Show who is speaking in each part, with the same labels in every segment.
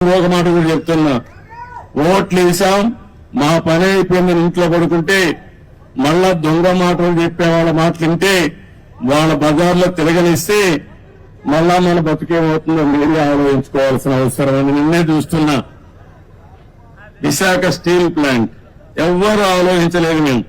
Speaker 1: ఒక మాట కూడా చెప్తున్నా, ఓట్లు వేసాం మా పని అయిపోయిందని ఇంట్లో పడుకుంటే మళ్ళా దొంగ మాటలు చెప్పే వాళ్ళ మాటలు వింటే వాళ్ళ బజార్లో తిరగనిస్తే మళ్ళా మన బతుకేమవుతుందో మీరే ఆలోచించుకోవాల్సిన అవసరం అని నిన్నే చూస్తున్నా. విశాఖ స్టీల్ ప్లాంట్ ఎవ్వరూ ఆలోచించలేదు. మేము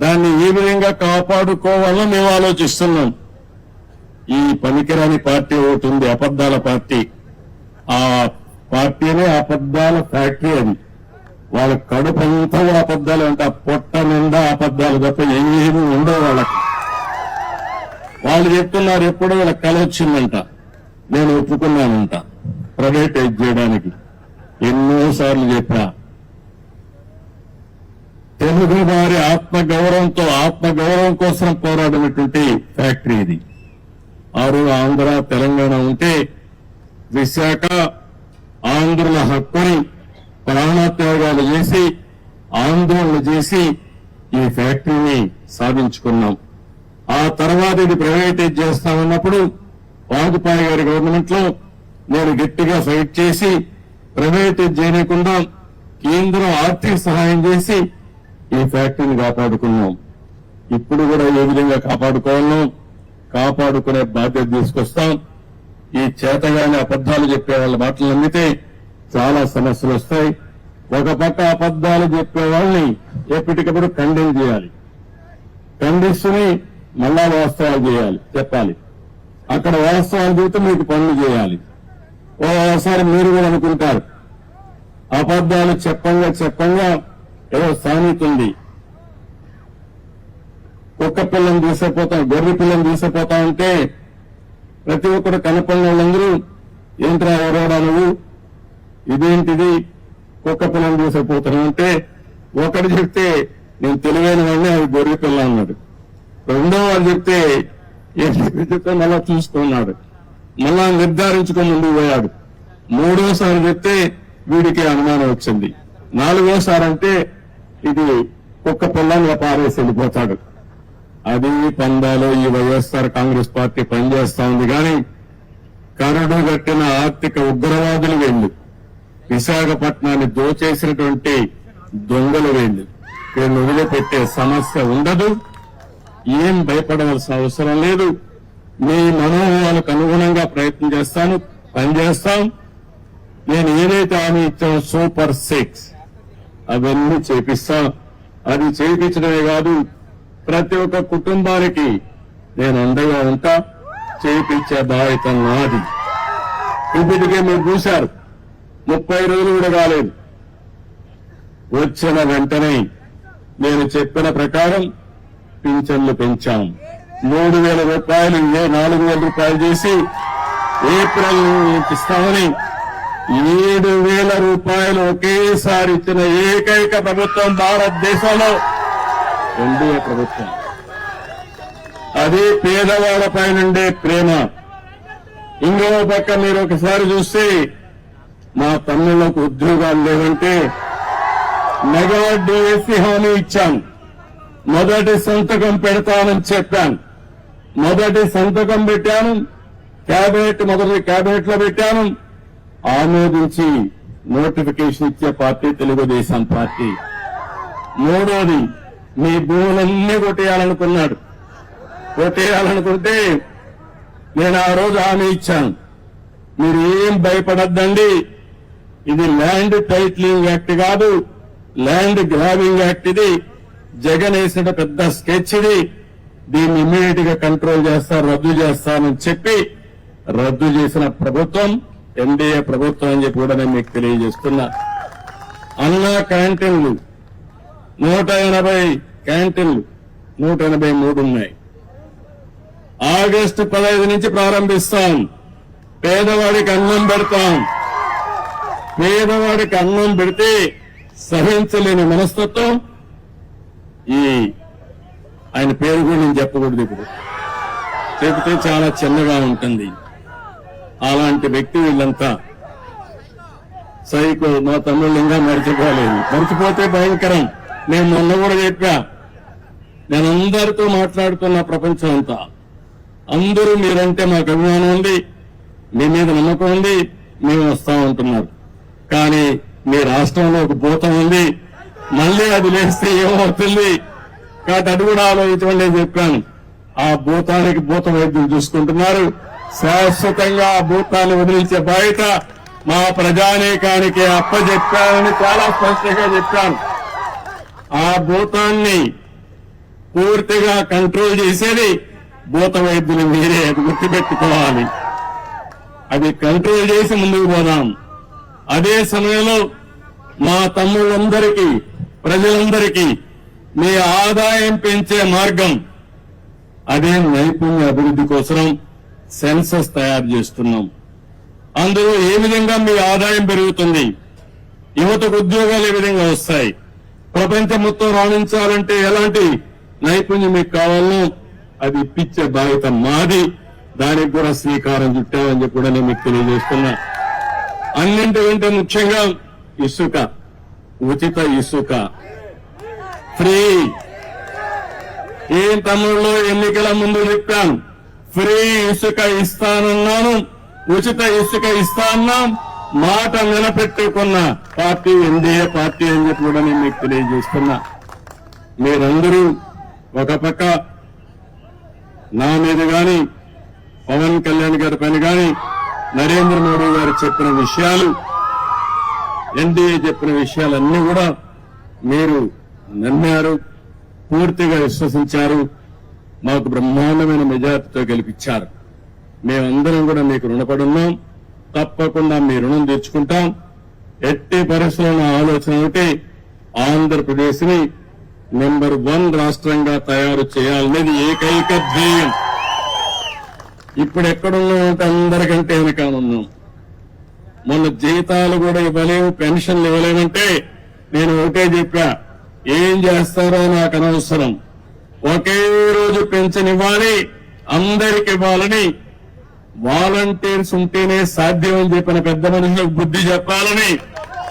Speaker 1: దాన్ని ఏ విధంగా కాపాడుకోవాలో మేము ఆలోచిస్తున్నాం. ఈ పనికిరాని పార్టీ ఒకటి ఉంది, అబద్దాల పార్టీ. ఆ పార్టీనే అబద్దాల ఫ్యాక్టరీ. అది వాళ్ళ కడుపంతా అబద్దాలు అంటే ఆ పొట్ట నిండా అబద్దాలు తప్ప ఏమీ ఉండవు వాళ్ళకి. వాళ్ళు చెప్తున్నారు ఎప్పుడో వాళ్ళకి కల వచ్చిందంట, నేను ఒప్పుకున్నానంట ప్రైవేటైజ్ చేయడానికి. ఎన్నోసార్లు చెప్పా. తెలుగు వారి ఆత్మగౌరవం కోసం పోరాడినటువంటి ఫ్యాక్టరీ ఇది. ఆంధ్ర తెలంగాణ ఉంటే విశాఖ ఆంధ్రుల హక్కుని ప్రాణత్యాగాలు చేసి ఆందోళన చేసి ఈ ఫ్యాక్టరీని సాధించుకున్నాం. ఆ తర్వాత ఇది ప్రైవేటైజ్ చేస్తామన్నప్పుడు వాజ్పేయి గారి గవర్నమెంట్ లో నేను గట్టిగా ఫైట్ చేసి ప్రైవేటైజ్ చేయకుండా కేంద్రం ఆర్థిక సహాయం చేసి ఈ ఫ్యాక్టరీని కాపాడుకున్నాం. ఇప్పుడు కూడా ఏ విధంగా కాపాడుకునే బాధ్యత తీసుకొస్తాం. ఈ చేతగానే అబద్దాలు చెప్పే వాళ్ళ మాటలు నమ్మితే చాలా సమస్యలు వస్తాయి. ఒక పక్క అబద్దాలు చెప్పే వాళ్ళని ఎప్పటికప్పుడు ఖండన చేయాలి, ఖండిస్తూనే మళ్ళా వాస్తవాలు చెప్పాలి. అక్కడ వాస్తవాలు చూస్తే మీకు పనులు చేయాలి. ఓసారి మీరు కూడా అనుకుంటారు, అబద్దాలు చెప్పంగా ఏదో సామెత ఉంది, కుక్క పిల్లని తీసుకుపోతాం, గొర్రె పిల్లని తీసుకుపోతా ఉంటే ప్రతి ఒక్కరు కనపడిన వాళ్ళందరూ ఏంట్రా ఎవరోడా నువ్వు, ఇదేంటిది కుక్క పిల్లని తీసుకుపోతున్నావు అంటే ఒకటి చెప్తే నేను తెలివైన వాడిని, అది గొర్రె పిల్ల అన్నాడు. రెండో వాళ్ళు చెప్తే ఏంటి మళ్ళా చూసుకున్నాడు, మళ్ళా నిర్ధారించుకొని ముందుకు పోయాడు. మూడోసారి చెప్తే వీడికి అనుమానం వచ్చింది. నాలుగోసారి అంటే ఇది కుక్క పిల్లని పారేసి వెళ్ళిపోతాడు. అది పందాలో ఈ వైఎస్ఆర్ కాంగ్రెస్ పార్టీ పనిచేస్తా ఉంది. కానీ కరడు కట్టిన ఆర్థిక ఉగ్రవాదులు వీళ్ళు, విశాఖపట్నాన్ని దోచేసినటువంటి దొంగలు వీళ్ళు వదిలిపెట్టే సమస్య ఉండదు. ఏం భయపడవలసిన అవసరం లేదు. మీ మనోభావాలకు అనుగుణంగా పనిచేస్తాం. నేను ఏదైతే హామీ ఇచ్చానో సూపర్ 6 అవన్నీ చేపిస్తాం. అది చేయించడమే కాదు, ప్రతి ఒక్క కుటుంబానికి నేను అండగా ఉంటా. చేయించే బాధ్యత నాది. ఇప్పటికే మీరు చూశారు, 30 రోజులు కూడా కాలేదు. వచ్చిన వెంటనే నేను చెప్పిన ప్రకారం పింఛన్లు పెంచాం. 3,000 రూపాయలు 4,000 రూపాయలు చేసి ఏప్రిల్ ఇస్తామని 7,000 రూపాయలు ఒకేసారి ఇచ్చిన ఏకైక ప్రభుత్వం భారతదేశంలో ఎన్డీఏ ప్రభుత్వం. అది పేదవాళ్లపై నుండే ప్రేమ. ఇంకో పక్క మీరు ఒకసారి చూస్తే మా తమ్ముళ్లకు ఉద్యోగాలు లేవంటే మెగా డిఎస్సీ హామీ ఇచ్చాను. మొదటి సంతకం పెడతానని చెప్పాను. మొదటి సంతకం పెట్టాను. మొదటి క్యాబినెట్ లో పెట్టాను. ఆమోదించి నోటిఫికేషన్ ఇచ్చే పార్టీ తెలుగుదేశం పార్టీ. మూడోది, మీ భూములన్నీ కొట్టేయాలనుకుంటే నేను ఆ రోజు హామీ ఇచ్చాను, మీరు ఏం భయపడద్దండి, ఇది ల్యాండ్ టైటిలింగ్ యాక్ట్ కాదు, ల్యాండ్ గ్రాబింగ్ యాక్ట్. ఇది జగన్ వేసిన పెద్ద స్కెచ్. ఇది దీన్ని ఇమ్మీడియట్ గా కంట్రోల్ రద్దు చేస్తానని చెప్పి రద్దు చేసిన ప్రభుత్వం ఎన్డీఏ ప్రభుత్వం అని చెప్పి కూడా నేను మీకు తెలియజేస్తున్నా. అన్నా క్యాంటీన్లు 180 క్యాంటీన్లు 183 ఉన్నాయి. ఆగస్టు 15 నుంచి ప్రారంభిస్తాం. పేదవాడికి అన్నం పెడతాం. పేదవాడికి అన్నం పెడితే సహించలేని మనస్తత్వం ఆయన పేరు కూడా నేను చెప్పకూడదు, ఇప్పుడు చెబితే చాలా చిన్నగా ఉంటుంది. అలాంటి వ్యక్తి వీళ్ళంతా సైకో. మా తమ్ముళ్ళు ఇంకా మర్చిపోతే భయంకరం. నేను మొన్న కూడా చెప్పా, నేను అందరితో మాట్లాడుతున్న ప్రపంచం అంతా అందరూ మీరంటే మాకు అభిమానం ఉంది, మీ మీద నమ్మకం ఉంది, మేము వస్తా ఉంటున్నారు. కానీ మీ రాష్ట్రంలో ఒక భూతం ఉంది, మళ్ళీ అది లేస్తే ఏమవుతుంది కాబట్టి అది కూడా ఆలోచించమని నేను చెప్పాను. ఆ భూతానికి భూత వైద్యులు చూసుకుంటున్నారు. శాశ్వతంగా ఆ భూతాన్ని వదిలించే బాధ్యత మా ప్రజానీకానికి అప్పచెప్పానని చాలా స్పష్టంగా చెప్పాను. ఆ భూతాన్ని పూర్తిగా కంట్రోల్ చేసేది భూత వైద్యులు మీరే, అది గుర్తుపెట్టుకోవాలి. అది కంట్రోల్ చేసి ముందుకు పోదాం. అదే సమయంలో మా తమ్ముళ్ళందరికీ, ప్రజలందరికీ మీ ఆదాయం పెంచే మార్గం అదే నైపుణ్య అభివృద్ధి కోసం సెన్సస్ తయారు చేస్తున్నాం. అందులో ఏ విధంగా మీ ఆదాయం పెరుగుతుంది, యువతకు ఉద్యోగాలు ఏ విధంగా వస్తాయి, ప్రపంచం మొత్తం రాణించాలంటే ఎలాంటి నైపుణ్యం మీకు కావాలో అది ఇప్పించే బాధ్యత మాది. దానికి కూడా శ్రీకారం చుట్టామని చెప్పి కూడా నేను మీకు తెలియజేస్తున్నా. అన్నింటికంటే ముఖ్యంగా ఇసుక, ఉచిత ఇసుక ఫ్రీ. ఏం తమ్ముళ్ళు ఎన్నికల ముందు చెప్పాను, ఫ్రీ ఇసుక ఇస్తానన్నాను, ఉచిత ఇసుక ఇస్తా అన్నాం. మాట నిలబెట్టుకున్న పార్టీ ఎన్డీఏ పార్టీ అని చెప్పి కూడా నేను మీకు తెలియజేస్తున్నా. మీరందరూ ఒక పక్క నా మీద గాని, పవన్ కళ్యాణ్ గారి పైన గాని, నరేంద్ర మోడీ గారు చెప్పిన విషయాలు, ఎన్డీఏ చెప్పిన విషయాలన్నీ కూడా మీరు నమ్మారు, పూర్తిగా విశ్వసించారు, మాకు బ్రహ్మాండమైన మెజార్టీతో గెలిపించారు. మేమందరం కూడా మీకు రుణపడి ఉన్నాం. తప్పకుండా మీ రుణం తీర్చుకుంటాం. ఎట్టి పరిస్థితుల్లో ఆలోచన ఒకటి, ఆంధ్రప్రదేశ్ ని నెంబర్ 1 రాష్ట్రంగా తయారు చేయాలనేది ఏకైక ధ్యేయం. ఇప్పుడు ఎక్కడున్నామంటే అందరికంటే వెనకాలన్నాం. మొన్న జీతాలు కూడా ఇవ్వలేము, పెన్షన్లు ఇవ్వలేమంటే నేను ఒకటే చెప్పా, ఏం చేస్తారో నాకు అనవసరం, ఒకే రోజు పెన్షన్ ఇవ్వాలి, అందరికి ఇవ్వాలని, వాలంటీర్స్ ఉంటేనే సాధ్యం అని చెప్పిన పెద్ద మనుషులకు బుద్ధి చెప్పాలని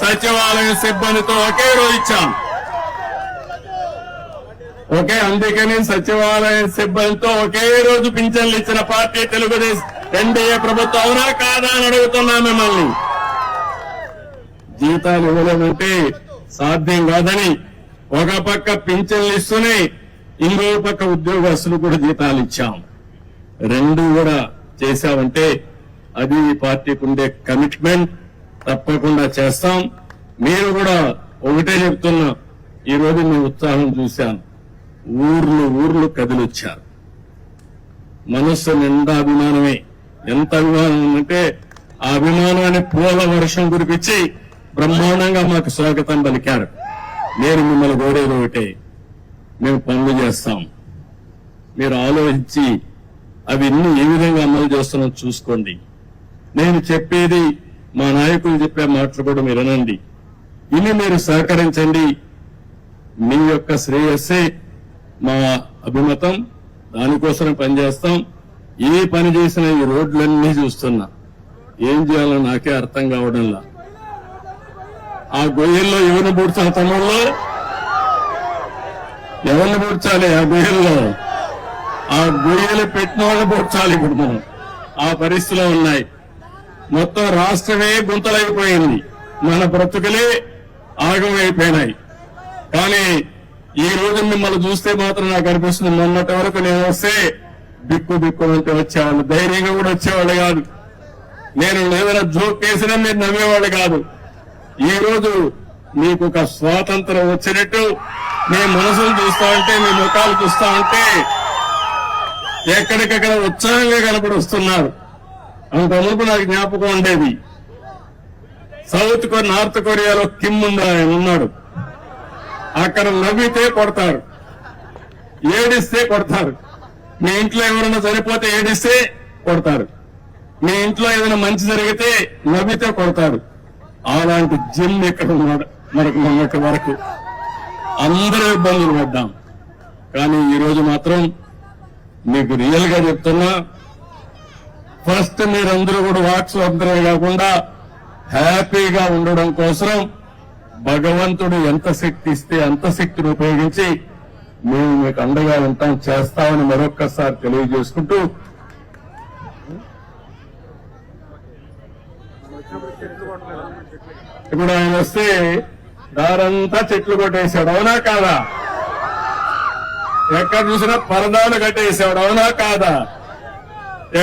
Speaker 1: సచివాలయ సిబ్బందితో ఒకే రోజు ఇచ్చాం. అందుకని సచివాలయ సిబ్బందితో ఒకే రోజు పింఛన్లు ఇచ్చిన పార్టీ తెలుగుదేశం ఎన్డీఏ ప్రభుత్వం. అవునా కాదా అని అడుగుతున్నా మిమ్మల్ని. జీతాలు ఇవ్వలేమంటే సాధ్యం కాదని ఒక పక్క పింఛన్లు ఇస్తూనే ఇంకో పక్క ఉద్యోగస్తులు కూడా జీతాలు ఇచ్చాం. రెండు కూడా చేశామంటే అది ఈ పార్టీకి ఉండే కమిట్మెంట్. తప్పకుండా చేస్తాం. మీరు కూడా ఒకటే చెప్తున్నా, ఈ రోజు మీ ఉత్సాహం చూశాను. ఊర్లు కదిలొచ్చారు. మనస్సు నిండా అభిమానమే. ఎంత అభిమానం ఉందంటే ఆ అభిమానాన్ని పూల వర్షం కురిపించి బ్రహ్మాండంగా మాకు స్వాగతం పలికారు. నేను మిమ్మల్ని కోరేది ఒకటే, మేము పనులు చేస్తాం. మీరు ఆలోచించి అవన్నీ ఏ విధంగా అమలు చేస్తున్నాం చూసుకోండి. నేను చెప్పేది, మా నాయకులు చెప్పే మాటలు కూడా మీరు వినండి. ఇన్ని మీరు సహకరించండి. మీ యొక్క శ్రేయస్సే మా అభిమతం. దానికోసం పనిచేస్తాం. ఏ పని చేసినా ఈ రోడ్లన్నీ చూస్తున్నా, ఏం చేయాలో నాకే అర్థం కావడంలా. ఆ గొయ్యల్లో ఎవరిని పూడ్చాలి తమ్ముళ్ళు? ఎవరిని పూడ్చాలి? ఆ గొయ్యల్లో ఆ గొయ్యలు పెట్టిన వాళ్ళు పూడ్చాలి. ఇప్పుడు మనం ఆ పరిస్థితిలో ఉన్నాయి. మొత్తం రాష్ట్రమే గుంతలైపోయింది. మన బ్రతుకులే ఆగమైపోయినాయి. కానీ ఈ రోజు మిమ్మల్ని చూస్తే మాత్రం నాకు అనిపిస్తుంది, మొన్నటి వరకు నేను వస్తే బిక్కు అంటే వచ్చేవాళ్ళు, ధైర్యంగా కూడా వచ్చేవాళ్ళు కాదు. నేను ఏదైనా జోక్ చేసినా మీరు నమ్మేవాళ్ళు కాదు. ఈ రోజు మీకు ఒక స్వాతంత్రం వచ్చినట్టు మీ మనసులు చూస్తా ఉంటే, మీ ముఖాలు చూస్తా ఉంటే ఎక్కడికక్కడ ఉత్సాహంగా కనపడొస్తున్నారు. అంత మునుపు నాకు జ్ఞాపకం ఉండేది, నార్త్ కొరియాలో కిమ్ ఆయన ఉన్నాడు. అక్కడ నవ్వితే కొడతారు, ఏడిస్తే కొడతారు. మీ ఇంట్లో ఎవరైనా చనిపోతే ఏడిస్తే కొడతారు. మీ ఇంట్లో ఏదైనా మంచి జరిగితే నవ్వితే కొడతారు. అలాంటి జిమ్ ఇక్కడ ఉన్నాడు. మనకు మొన్నటి వరకు అందరూ ఇబ్బందులు పడ్డాం. కానీ ఈ రోజు మాత్రం మీకు రియల్ గా చెప్తున్నా, ఫస్ట్ మీరందరూ కూడా వాక్ స్వాతంత్రమే కాకుండా హ్యాపీగా ఉండడం కోసం భగవంతుడు ఎంత శక్తి ఇస్తే అంత శక్తిని ఉపయోగించి మేము మీకు అండగా ఉంటాం, చేస్తామని మరొక్కసారి తెలియజేసుకుంటూ ఇప్పుడు ఆయన వస్తే దారంతా చెట్లు కొట్టేశాడు, అవునా కాదా? ఎక్కడ చూసినా పరదాలు కట్టేసాడు, అవునా కాదా?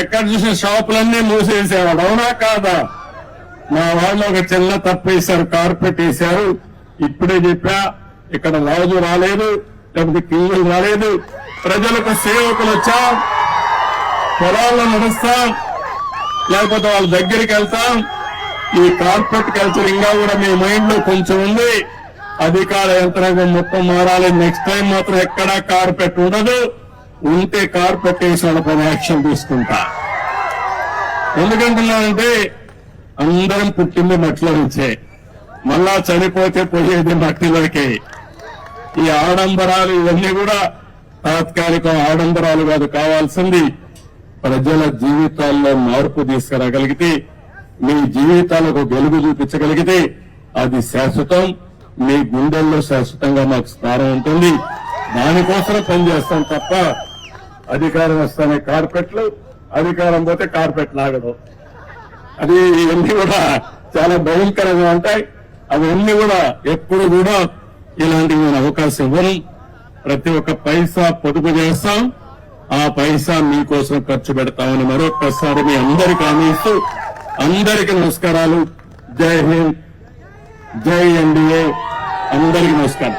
Speaker 1: ఎక్కడ చూసిన షాపులన్నీ మూసేసేవాడు, అవునా కాదా? మా వాళ్ళు ఒక చిన్న తప్పు వేశారు, కార్పెట్ వేశారు. ఇప్పుడే చెప్పా, ఇక్కడ రాజు రాలేదు, లేకపోతే కింగులు రాలేదు, ప్రజలకు సేవకులు వచ్చాం, పొలాల్లో నడుస్తాం, లేకపోతే వాళ్ళ దగ్గరికి వెళ్తాం. ఈ కార్పెట్ కల్చర్ ఇంకా కూడా మీ మైండ్ లో కొంచెం ఉంది. అధికార యంత్రాంగం మొత్తం మారాలి. నెక్స్ట్ టైం మాత్రం ఎక్కడా కార్పెట్ ఉండదు. ఉంటే కార్పెట్ వేసి వాళ్ళపైన యాక్షన్ తీసుకుంటా. ఎందుకంటున్నానంటే అందరం పుట్టింది మట్టిలో నుంచే, మళ్ళా చనిపోతే పోయేది మట్టిలోకే. ఈ ఆడంబరాలు ఇవన్నీ కూడా తాత్కాలిక ఆడంబరాలు కాదు. కావాల్సింది ప్రజల జీవితాల్లో మార్పు తీసుకురాగలిగితే, మీ జీవితాలకు వెలుగు చూపించగలిగితే అది శాశ్వతం. మీ గుండెల్లో శాశ్వతంగా మాకు స్థానం ఉంటుంది. దానికోసం పనిచేస్తాం తప్ప అధికారం వస్తానే కార్పెట్లు, అధికారం పోతే కార్పెట్ లాగడం, అది ఇవన్నీ కూడా చాలా భయంకరంగా ఉంటాయి. అవన్నీ కూడా ఎప్పుడు కూడా ఇలాంటివి నేను అవకాశం ఇవ్వను. ప్రతి ఒక్క పైసా పొదుపు చేస్తాం, ఆ పైసా మీకోసం ఖర్చు పెడతామని మరొక్కసారి మీ అందరికీ హామీ ఇస్తూ అందరికీ నమస్కారాలు. జై హింద్, జై ఎన్డీఏ, అందరికీ నమస్కారం.